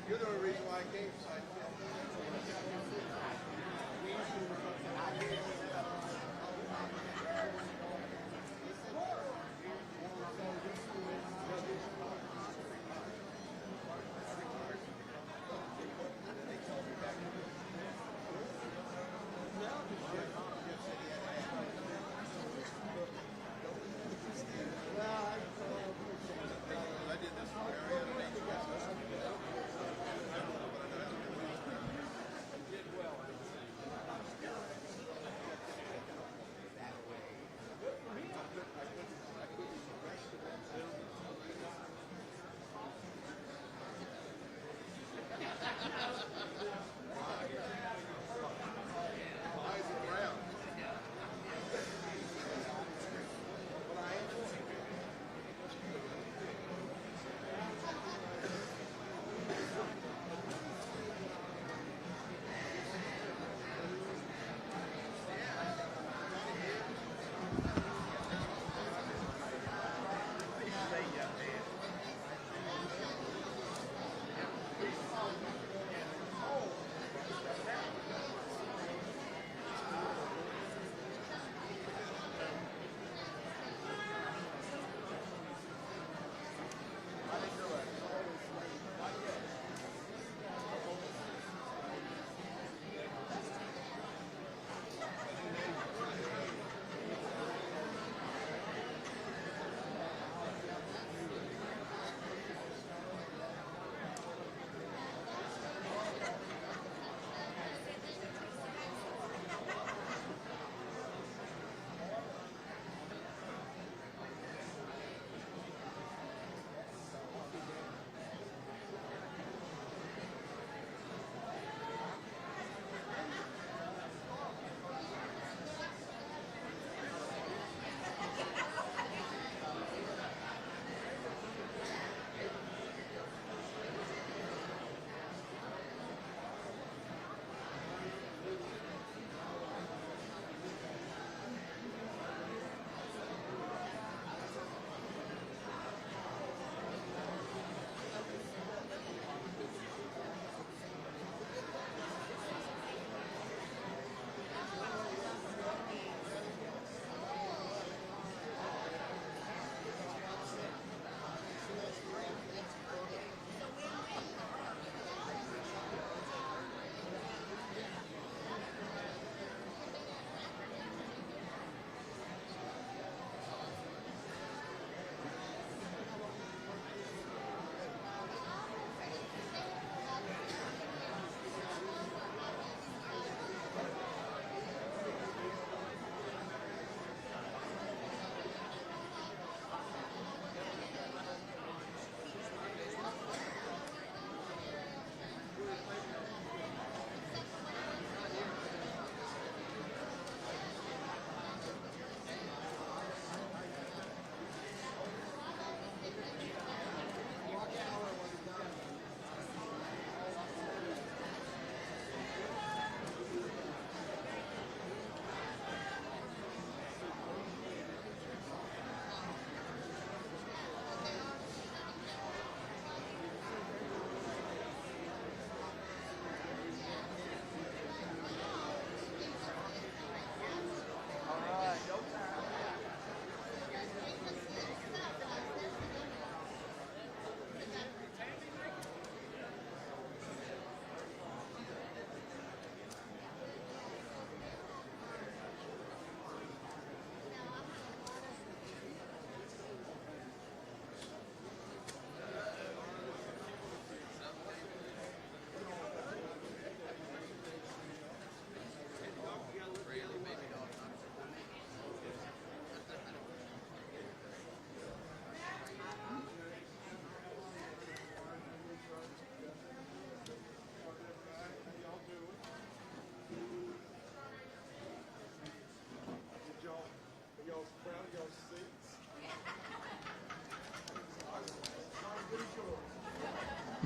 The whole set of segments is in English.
You're the only reason why I came. So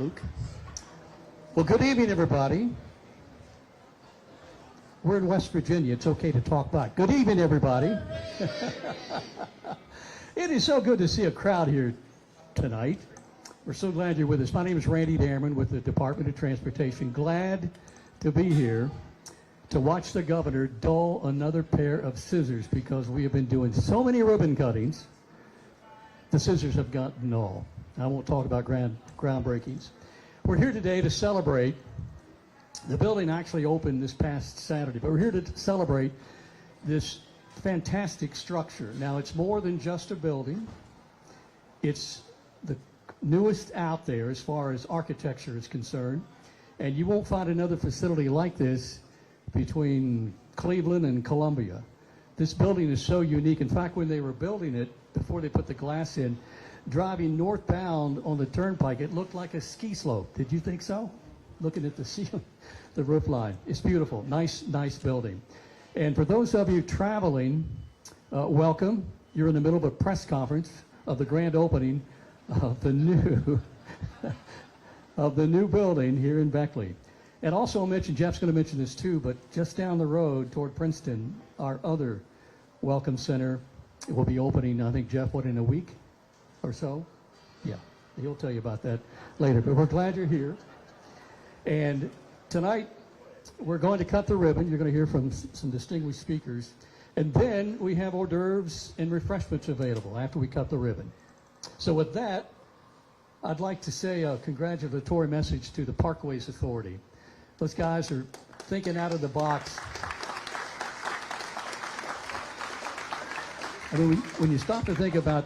Luke. Well, good evening, everybody. We're in West Virginia. It's okay to talk back. Good evening, everybody. It is so good to see a crowd here tonight. We're so glad you're with us. My name is Randy Damerman with the Department of Transportation. Glad to be here to watch the governor dull another pair of scissors because we have been doing so many ribbon cuttings, the scissors have gotten dull. I won't talk about groundbreakings. We're here today to celebrate. The building actually opened this past Saturday, but we're here to celebrate this fantastic structure. Now, it's more than just a building. It's the newest out there as far as architecture is concerned, and you won't find another facility like this between Cleveland and Columbia. This building is so unique. In fact, when they were building it, before they put the glass in, driving northbound on the Turnpike, it looked like a ski slope. Did you think so? Looking at the ceiling, the roof line. It's beautiful. Nice building. And for those of you traveling, welcome. You're in the middle of a press conference of the grand opening of the new building here in Beckley. And also I'll mention, Jeff's going to mention this too, but just down the road toward Princeton, our other welcome center will be opening, I think, Jeff, what, in a week or so? Yeah, he'll tell you about that later. But we're glad you're here. And tonight, we're going to cut the ribbon. You're going to hear from some distinguished speakers. And then we have hors d'oeuvres and refreshments available after we cut the ribbon. So with that, I'd like to say a congratulatory message to the Parkways Authority. Those guys are thinking out of the box. I mean, when you stop to think about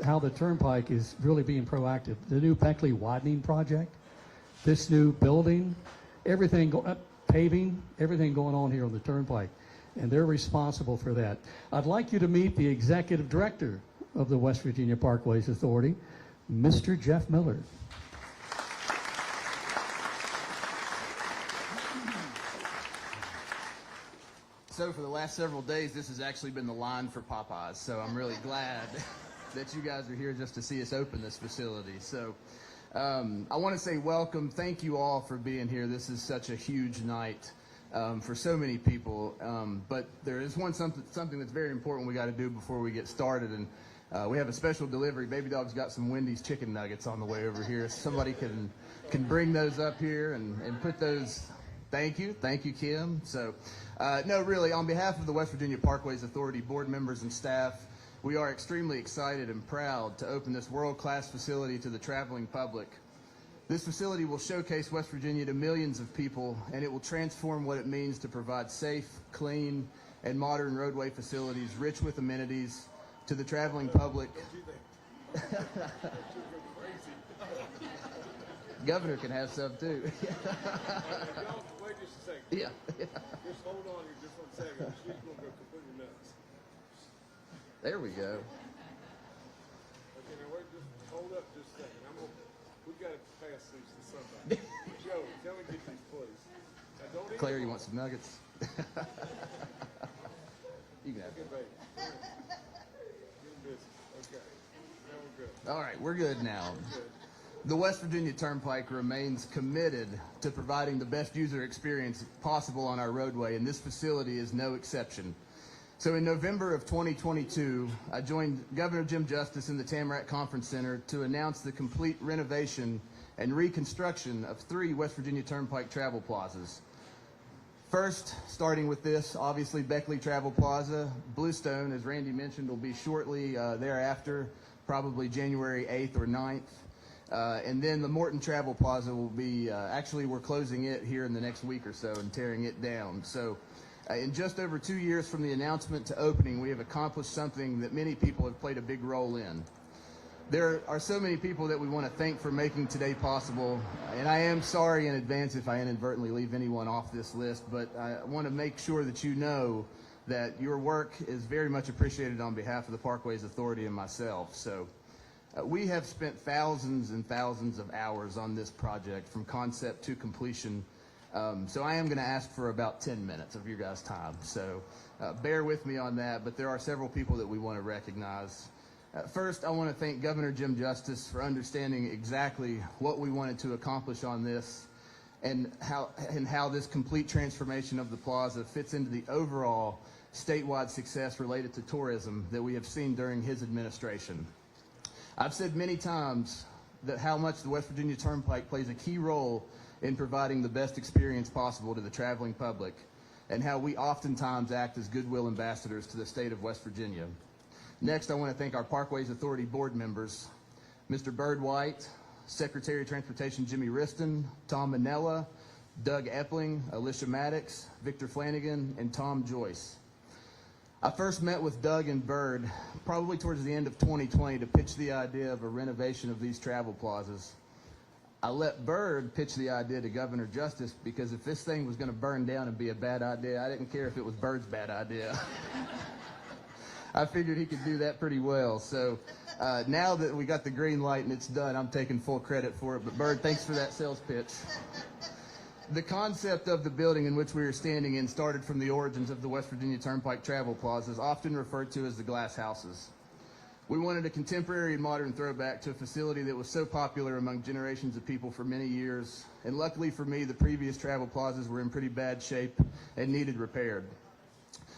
how the Turnpike is really being proactive, the new Beckley widening project, this new building, everything, paving, everything going on here on the Turnpike, and they're responsible for that. I'd like you to meet the Executive Director of the West Virginia Parkways Authority, Mr. Jeff Miller. So for the last several days, this has actually been the line for Popeyes, so I'm really glad that you guys are here just to see us open this facility. So I want to say welcome. Thank you all for being here. This is such a huge night for so many people. But there is something that's very important we got to do before we get started. And we have a special delivery. Baby Dog's got some Wendy's chicken nuggets on the way over here. Somebody can bring those up here and put those. Thank you, Kim. So no, really, on behalf of the West Virginia Parkways Authority board members and staff, we are extremely excited and proud to open this world-class facility to the traveling public. This facility will showcase West Virginia to millions of people, and it will transform what it means to provide safe, clean, and modern roadway facilities rich with amenities to the traveling public. Governor can have some too. Wait just a second. Yeah. Just hold on here just 1 second. She's going to go completely nuts. There we go. Okay, now wait, just hold up just a second. We got to pass these to somebody. Joe, tell me to get these, please. Now, don't eat Claire, them you all. want some nuggets? You can have Okay, them. baby. Get them busy. Okay. Now we're good. All right, we're good now. Good. The West Virginia Turnpike remains committed to providing the best user experience possible on our roadway, and this facility is no exception. So in November of 2022, I joined Governor Jim Justice in the Tamarack Conference Center to announce the complete renovation and reconstruction of 3 West Virginia Turnpike travel plazas. First, starting with this, obviously Beckley Travel Plaza. Bluestone, as Randy mentioned, will be shortly thereafter, probably January 8th or 9th. And then the Morton Travel Plaza will be, actually we're closing it here in the next week or so and tearing it down. So in just over 2 years from the announcement to opening, we have accomplished something that many people have played a big role in. There are so many people that we want to thank for making today possible, and I am sorry in advance if I inadvertently leave anyone off this list, but I want to make sure that you know that your work is very much appreciated on behalf of the Parkways Authority and myself. So we have spent thousands and thousands of hours on this project from concept to completion. So I am going to ask for about 10 minutes of your guys' time. So bear with me on that, but there are several people that we want to recognize. First, I want to thank Governor Jim Justice for understanding exactly what we wanted to accomplish on this and how this complete transformation of the plaza fits into the overall statewide success related to tourism that we have seen during his administration. I've said many times how much the West Virginia Turnpike plays a key role in providing the best experience possible to the traveling public, and how we oftentimes act as goodwill ambassadors to the state of West Virginia. Next, I want to thank our Parkways Authority board members, Mr. Bird White, Secretary of Transportation Jimmy Riston, Tom Manella, Doug Epling, Alicia Maddox, Victor Flanagan, and Tom Joyce. I first met with Doug and Bird probably towards the end of 2020 to pitch the idea of a renovation of these travel plazas. I let Bird pitch the idea to Governor Justice because if this thing was going to burn down and be a bad idea, I didn't care if it was Bird's bad idea. I figured he could do that pretty well. So now that we got the green light and it's done, I'm taking full credit for it. But Bird, thanks for that sales pitch. The concept of the building in which we are standing in started from the origins of the West Virginia Turnpike travel plazas, often referred to as the glass houses. We wanted a contemporary and modern throwback to a facility that was so popular among generations of people for many years. And luckily for me, the previous travel plazas were in pretty bad shape and needed repaired.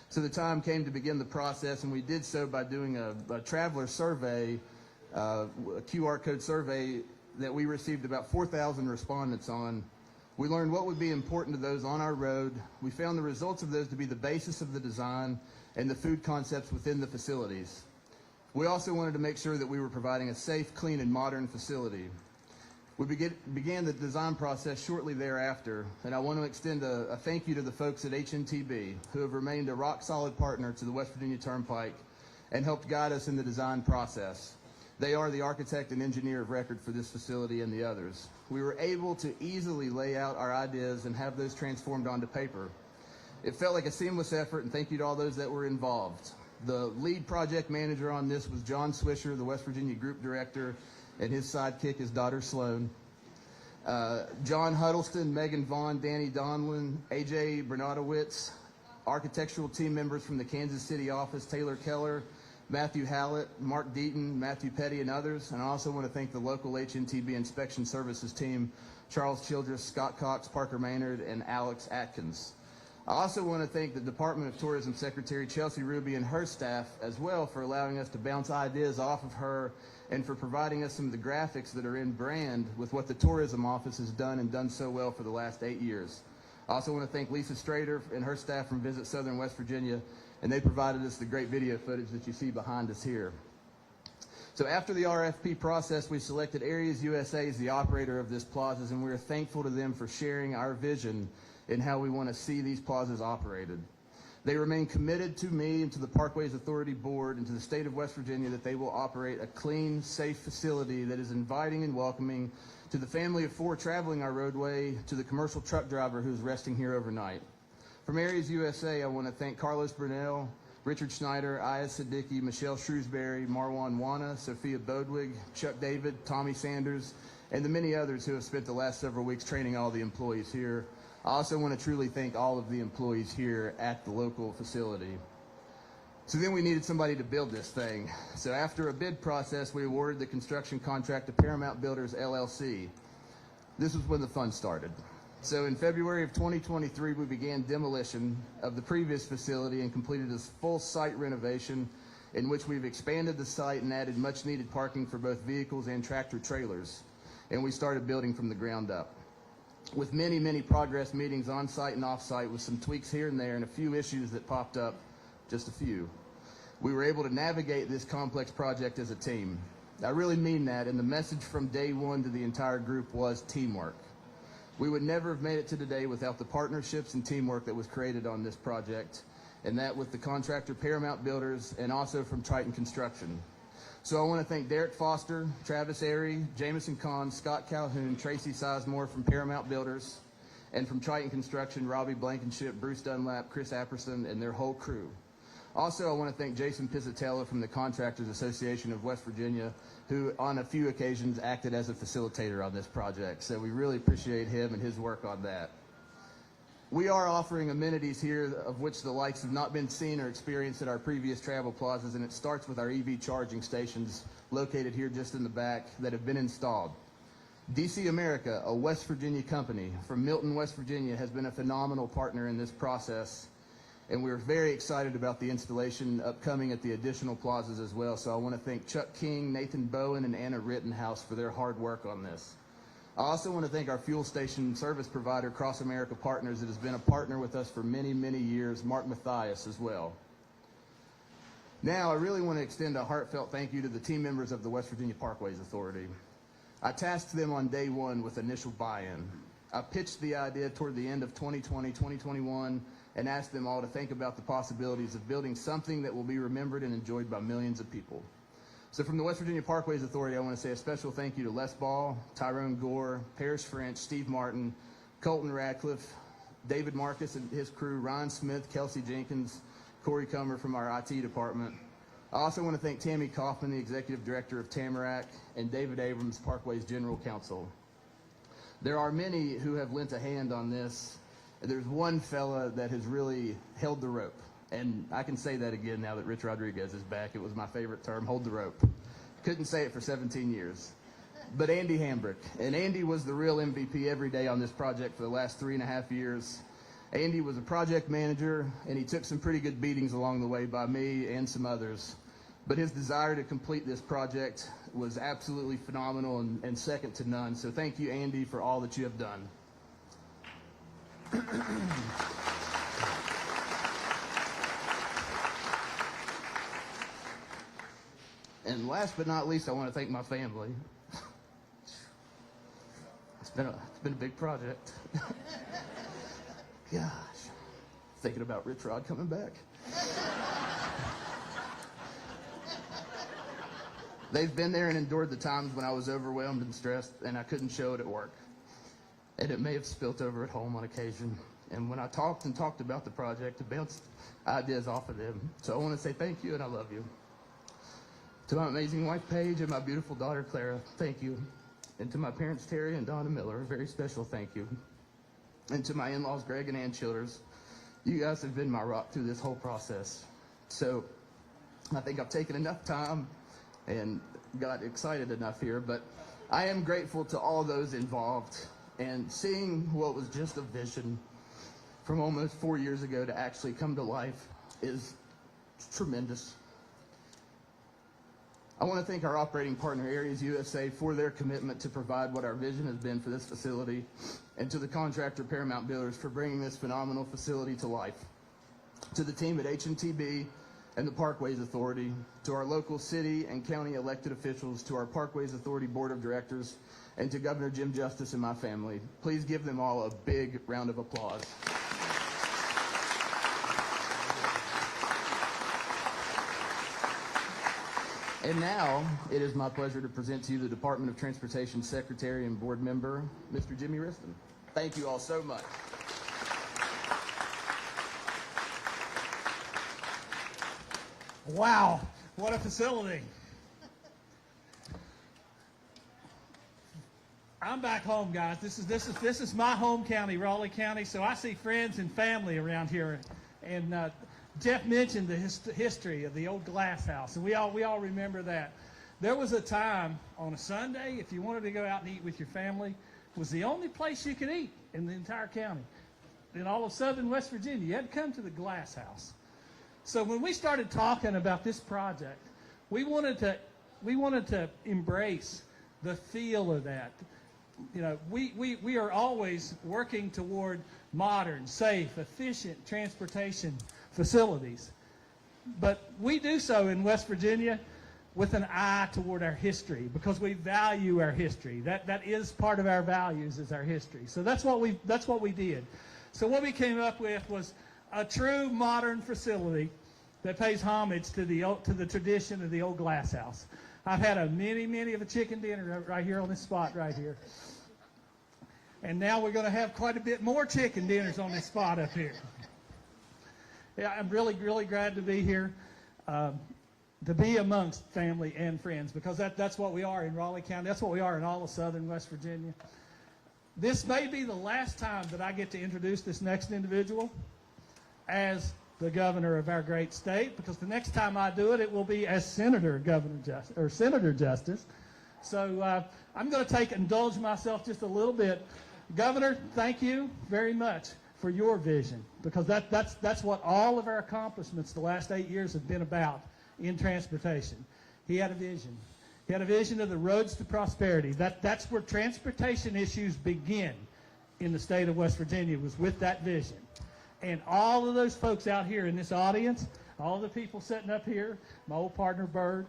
So the time came to begin the process, and we did so by doing a traveler survey, a QR code survey that we received about 4,000 respondents on. We learned what would be important to those on our road. We found the results of those to be the basis of the design and the food concepts within the facilities. We also wanted to make sure that we were providing a safe, clean, and modern facility. We began the design process shortly thereafter, and I want to extend a thank you to the folks at HNTB who have remained a rock-solid partner to the West Virginia Turnpike and helped guide us in the design process. They are the architect and engineer of record for this facility and the others. We were able to easily lay out our ideas and have those transformed onto paper. It felt like a seamless effort, and thank you to all those that were involved. The lead project manager on this was John Swisher, the West Virginia Group Director, and his sidekick, his daughter Sloan. John Huddleston, Megan Vaughn, Danny Donlin, AJ Bernadowitz, architectural team members from the Kansas City office, Taylor Keller, Matthew Hallett, Mark Deaton, Matthew Petty, and others. And I also want to thank the local HNTB Inspection Services team, Charles Childress, Scott Cox, Parker Maynard, and Alex Atkins. I also want to thank the Department of Tourism Secretary Chelsea Ruby and her staff as well for allowing us to bounce ideas off of her and for providing us some of the graphics that are in brand with what the tourism office has done and done so well for the last 8 years. I also want to thank Lisa Strader and her staff from Visit Southern West Virginia, and they provided us the great video footage that you see behind us here. So after the RFP process, we selected Areas USA as the operator of this plazas, and we are thankful to them for sharing our vision in how we want to see these plazas operated. They remain committed to me and to the Parkways Authority Board and to the state of West Virginia that they will operate a clean, safe facility that is inviting and welcoming to the family of 4 traveling our roadway, to the commercial truck driver who's resting here overnight. From Areas USA, I want to thank Carlos Brunel, Richard Schneider, Ayaz Siddiqui, Michelle Shrewsbury, Marwan Wana, Sophia Bodwig, Chuck David, Tommy Sanders, and the many others who have spent the last several weeks training all the employees here. I also want to truly thank all of the employees here at the local facility. So then we needed somebody to build this thing. So after a bid process, we awarded the construction contract to Paramount Builders, LLC. This was when the fun started. So in February of 2023, we began demolition of the previous facility and completed a full site renovation in which we've expanded the site and added much needed parking for both vehicles and tractor trailers. And we started building from the ground up. With many, many progress meetings on site and off site with some tweaks here and there and a few issues that popped up, just a few, we were able to navigate this complex project as a team. I really mean that, and the message from day one to the entire group was teamwork. We would never have made it to today without the partnerships and teamwork that was created on this project, and that with the contractor Paramount Builders and also from Triton Construction. So I want to thank Derek Foster, Travis Airy, Jameson Kahn, Scott Calhoun, Tracy Sizemore from Paramount Builders, and from Triton Construction, Robbie Blankenship, Bruce Dunlap, Chris Apperson, and their whole crew. Also, I want to thank Jason Pizzatello from the Contractors Association of West Virginia, who on a few occasions acted as a facilitator on this project. So we really appreciate him and his work on that. We are offering amenities here of which the likes have not been seen or experienced at our previous travel plazas, and it starts with our EV charging stations located here just in the back that have been installed. DC America, a West Virginia company from Milton, West Virginia, has been a phenomenal partner in this process. And we're very excited about the installation upcoming at the additional plazas as well. So I want to thank Chuck King, Nathan Bowen, and Anna Rittenhouse for their hard work on this. I also want to thank our fuel station service provider, Cross America Partners, that has been a partner with us for many, many years, Mark Mathias as well. Now, I really want to extend a heartfelt thank you to the team members of the West Virginia Parkways Authority. I tasked them on day one with initial buy-in. I pitched the idea toward the end of 2020, 2021, and asked them all to think about the possibilities of building something that will be remembered and enjoyed by millions of people. So from the West Virginia Parkways Authority, I want to say a special thank you to Les Ball, Tyrone Gore, Parrish French, Steve Martin, Colton Radcliffe, David Marcus and his crew, Ryan Smith, Kelsey Jenkins, Corey Comer from our IT department. I also want to thank Tammy Kaufman, the Executive Director of Tamarack, and David Abrams, Parkways General Counsel. There are many who have lent a hand on this. There's one fella that has really held the rope, and I can say that again now that Rich Rodriguez is back. It was my favorite term, hold the rope. Couldn't say it for 17 years. But Andy Hambrick, and Andy was the real MVP every day on this project for the last 3.5 years. Andy was a project manager, and he took some pretty good beatings along the way by me and some others. But his desire to complete this project was absolutely phenomenal and second to none. So thank you, Andy, for all that you have done. And last but not least, I want to thank my family. It's been a big project. Gosh, thinking about Rich Rod coming back. They've been there and endured the times when I was overwhelmed and stressed and I couldn't show it at work. And it may have spilt over at home on occasion. And when I talked about the project, it bounced ideas off of them. So I want to say thank you and I love you. To my amazing wife, Paige, and my beautiful daughter, Clara, thank you. And to my parents, Terry and Donna Miller, a very special thank you. And to my in-laws, Greg and Ann Childers, you guys have been my rock through this whole process. So I think I've taken enough time and got excited enough here, but I am grateful to all those involved. And seeing what was just a vision from almost 4 years ago to actually come to life is tremendous. I want to thank our operating partner, Areas USA, for their commitment to provide what our vision has been for this facility, and to the contractor, Paramount Builders, for bringing this phenomenal facility to life. To the team at HMTB and the Parkways Authority, to our local city and county elected officials, to our Parkways Authority Board of Directors, and to Governor Jim Justice and my family. Please give them all a big round of applause. And now, it is my pleasure to present to you the Department of Transportation Secretary and Board Member, Mr. Jimmy Riston. Thank you all so much. Wow, what a facility. I'm back home, guys. This is my home county, Raleigh County, so I see friends and family around here. And Jeff mentioned the history of the old glass house, and we all remember that. There was a time on a Sunday, if you wanted to go out and eat with your family, it was the only place you could eat in the entire county. In all of southern West Virginia, you had to come to the glass house. So when we started talking about this project, we wanted to embrace the feel of that. You know, we are always working toward modern, safe, efficient transportation facilities. But we do so in West Virginia with an eye toward our history, because we value our history. That is part of our values, is our history. So that's what we did. So what we came up with was a true modern facility that pays homage to the tradition of the old glass house. I've had many of a chicken dinner right here on this spot right here. And now we're going to have quite a bit more chicken dinners on this spot up here. Yeah, I'm really glad to be here, to be amongst family and friends, because that's what we are in Raleigh County. That's what we are in all of southern West Virginia. This may be the last time that I get to introduce this next individual as the governor of our great state, because the next time I do it, it will be as Senator Justice. So I'm going to indulge myself just a little bit. Governor, thank you very much for your vision, because that's what all of our accomplishments the last 8 years have been about in transportation. He had a vision. He had a vision of the roads to prosperity. That's where transportation issues begin in the state of West Virginia, was with that vision. And all of those folks out here in this audience, all the people sitting up here, my old partner Bird,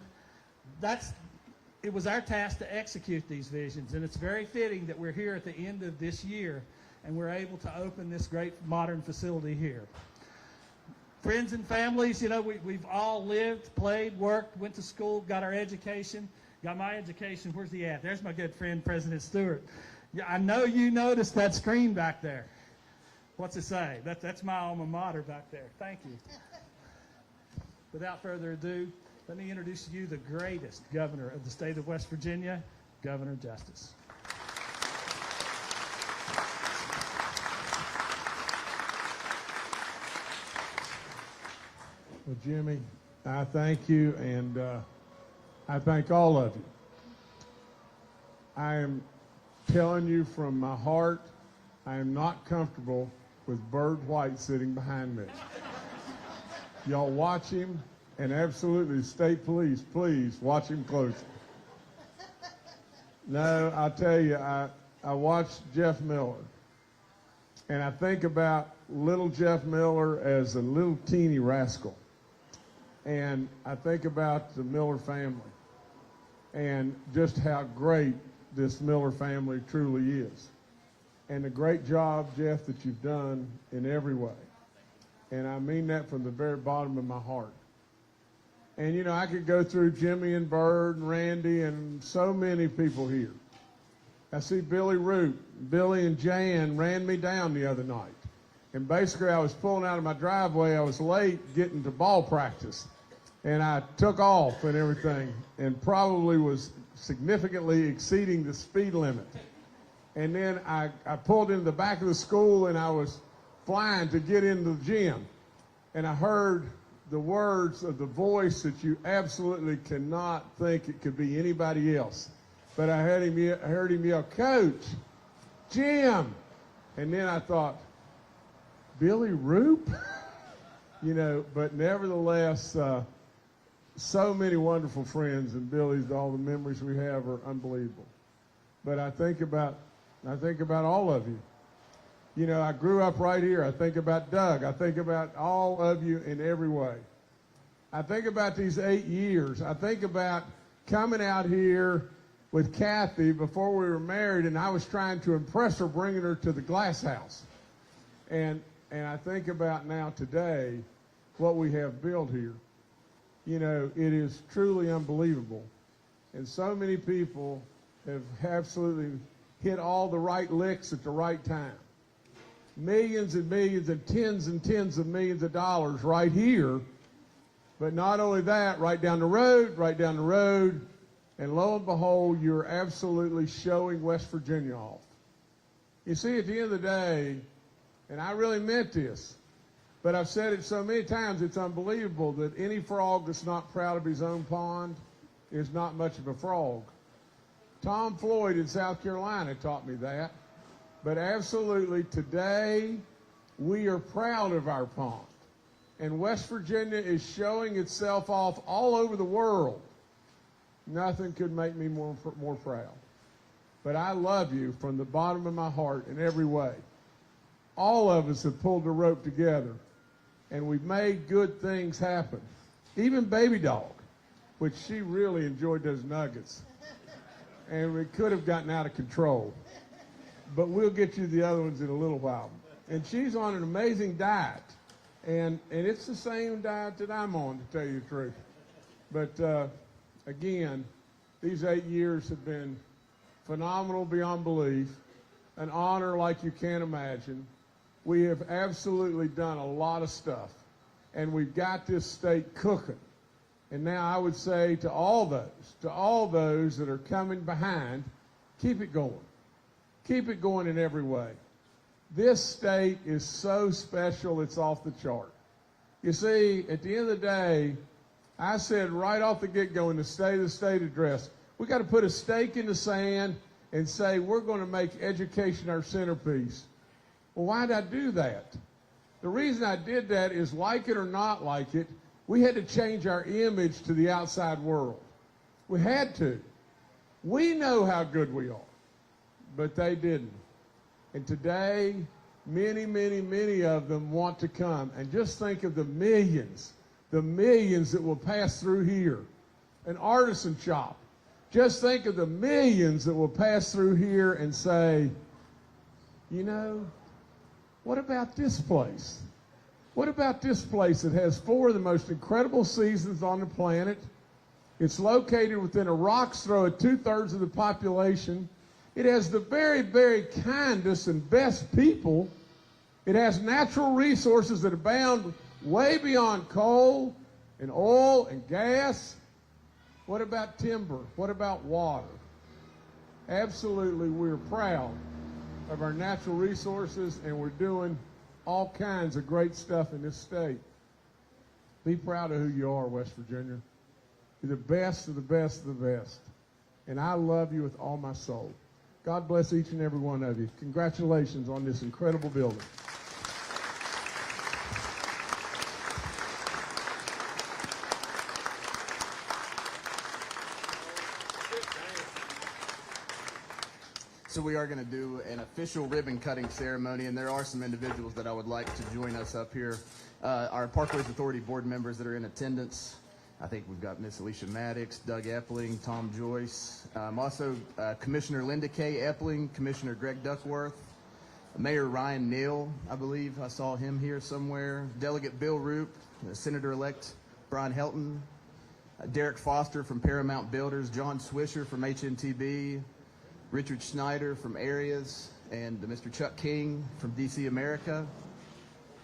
it was our task to execute these visions. And it's very fitting that we're here at the end of this year and we're able to open this great modern facility here. Friends and families, you know, we've all lived, played, worked, went to school, got our education. Got my education. Where's he at? There's my good friend, President Stewart. Yeah, I know you noticed that screen back there. What's it say? That's my alma mater back there. Thank you. Without further ado, let me introduce to you the greatest governor of the state of West Virginia, Governor Justice. Well, Jimmy, I thank you, and I thank all of you. I am telling you from my heart, I am not comfortable with Bird White sitting behind me. Y'all watch him, and absolutely, state police, please watch him closely. No, I'll tell you, I watched Jeff Miller, and I think about little Jeff Miller as a little teeny rascal. And I think about the Miller family and just how great this Miller family truly is. And the great job, Jeff, that you've done in every way. And I mean that from the very bottom of my heart. And, you know, I could go through Jimmy and Bird and Randy and so many people here. I see Billy Root. Billy and Jan ran me down the other night. And basically, I was pulling out of my driveway. I was late getting to ball practice. And I took off and everything and probably was significantly exceeding the speed limit. And then I pulled into the back of the school and I was flying to get into the gym. And I heard the words of the voice that you absolutely cannot think it could be anybody else. But I heard him yell, "Coach, Jim." And then I thought, Billy Roop? You know, but nevertheless, so many wonderful friends, and Billy's, all the memories we have are unbelievable. But I think about all of you. You know, I grew up right here. I think about Doug. I think about all of you in every way. I think about these 8 years. I think about coming out here with Kathy before we were married, and I was trying to impress her, bringing her to the Glass House. And I think about now today what we have built here. You know, it is truly unbelievable. And so many people have absolutely hit all the right licks at the right time. Millions and millions and tens of millions of dollars right here. But not only that, right down the road, and lo and behold, you're absolutely showing West Virginia off. You see, at the end of the day, and I really meant this, but I've said it so many times, it's unbelievable that any frog that's not proud of his own pond is not much of a frog. Tom Floyd in South Carolina taught me that. But absolutely, today, we are proud of our pond. And West Virginia is showing itself off all over the world. Nothing could make me more proud. But I love you from the bottom of my heart in every way. All of us have pulled the rope together, and we've made good things happen. Even Baby Dog, which she really enjoyed those nuggets. And we could have gotten out of control. But we'll get you the other ones in a little while. And she's on an amazing diet. And it's the same diet that I'm on, to tell you the truth. But again, these 8 years have been phenomenal beyond belief, an honor like you can't imagine. We have absolutely done a lot of stuff, and we've got this state cooking. And now I would say to all those that are coming behind, keep it going. Keep it going in every way. This state is so special, it's off the chart. You see, at the end of the day, I said right off the get-go in the State of the State address, we got to put a stake in the sand and say we're going to make education our centerpiece. Well, why did I do that? The reason I did that is, like it or not like it, we had to change our image to the outside world. We had to. We know how good we are, but they didn't. And today, many, many, many of them want to come. And just think of the millions that will pass through here. An artisan shop. Just think of the millions that will pass through here and say, you know, what about this place? What about this place that has 4 of the most incredible seasons on the planet? It's located within a rock's throw of 2/3 of the population. It has the very, very kindest and best people. It has natural resources that abound way beyond coal and oil and gas. What about timber? What about water? Absolutely, we're proud of our natural resources, and we're doing all kinds of great stuff in this state. Be proud of who you are, West Virginia. You're the best of the best of the best. And I love you with all my soul. God bless each and every one of you. Congratulations on this incredible building. So we are going to do an official ribbon cutting ceremony, and there are some individuals that I would like to join us up here. Our Parkways Authority board members that are in attendance. I think we've got Miss Alicia Maddox, Doug Epling, Tom Joyce. Also Commissioner Linda K. Epling, Commissioner Greg Duckworth, Mayor Ryan Neal, I believe I saw him here somewhere. Delegate Bill Roop, Senator-elect Brian Helton, Derek Foster from Paramount Builders, John Swisher from HNTB, Richard Schneider from Areas, and Mr. Chuck King from DC America.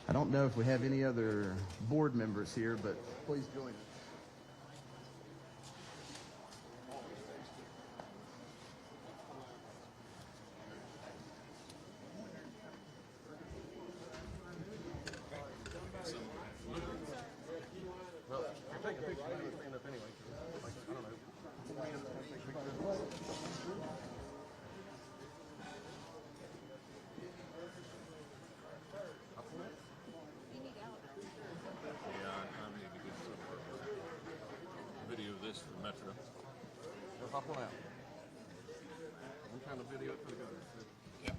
I don't know if we have any other board members here, but please join us. Hop on out. I'm trying to video it for the good. Yeah.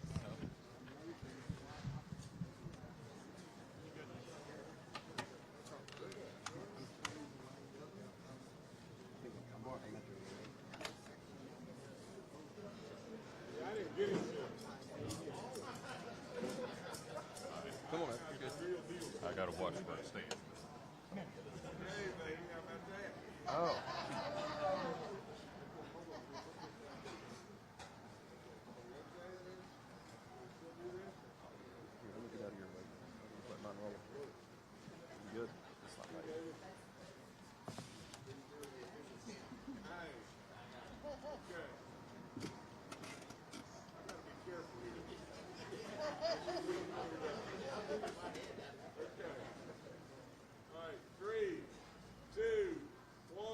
Come on, you're good. I gotta watch where I stand. Oh. Good. All right, 3, 2, 1.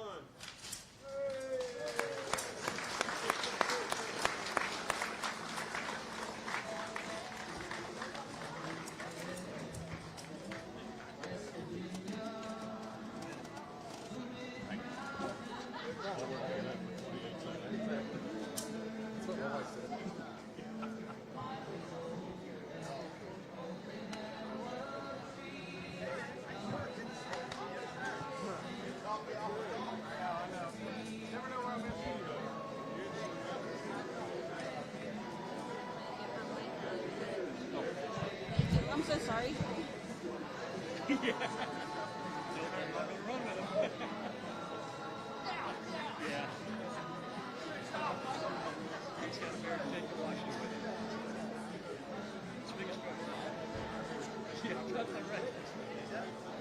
I'm so sorry. Yeah, cut the right.